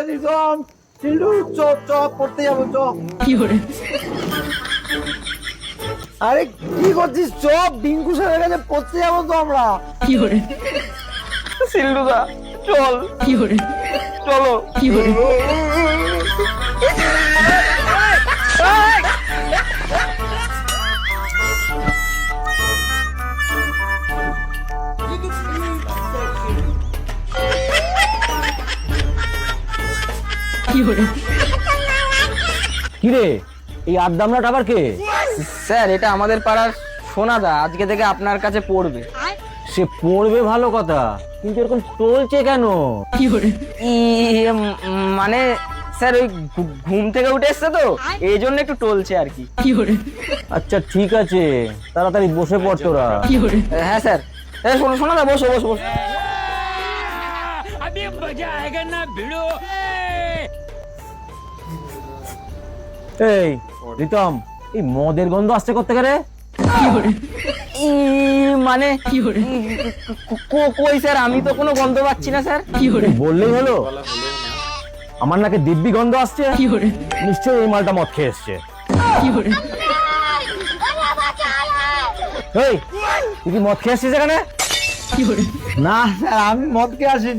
Rhythm চিল্লু চ চ পড়তে যাবো চ। আরে কি করছিস? চ, ডিঙ্কু স্যারের কাছে পড়তে যাবো তো আমরা। সিল্লুদা চল, চলো। কিরে, এই আড্ডামরাটা আবার কে? স্যার এটা আমাদের পাড়ার সোনাদা, আজকে থেকে আপনার কাছে পড়বে। সে পড়বে ভালো কথা, কিন্তু এরকম চলছে কেন? মানে স্যার ওই ঘুম থেকে উঠে এসছে তো, এই জন্য একটু টলছে আর কি। আচ্ছা ঠিক আছে, তাড়াতাড়ি বসে পড় তোরা। হ্যাঁ স্যার। শোনো সোনাদা, বসো বসো বসো। এই রিতম, এই মদের গন্ধ আসছে করতে গেলে? মানে কই স্যার, আমি তো কোনো গন্ধ পাচ্ছি না স্যার। বললেই হলো। আমার নাকি দিব্যি গন্ধ আসছে, নিশ্চয়ই এই মালটা মদ খেয়ে এসছে। এই, তুই কি মদ খেয়ে এসছিস এখানে? না স্যার, আমি মদ খেয়ে আসিনি।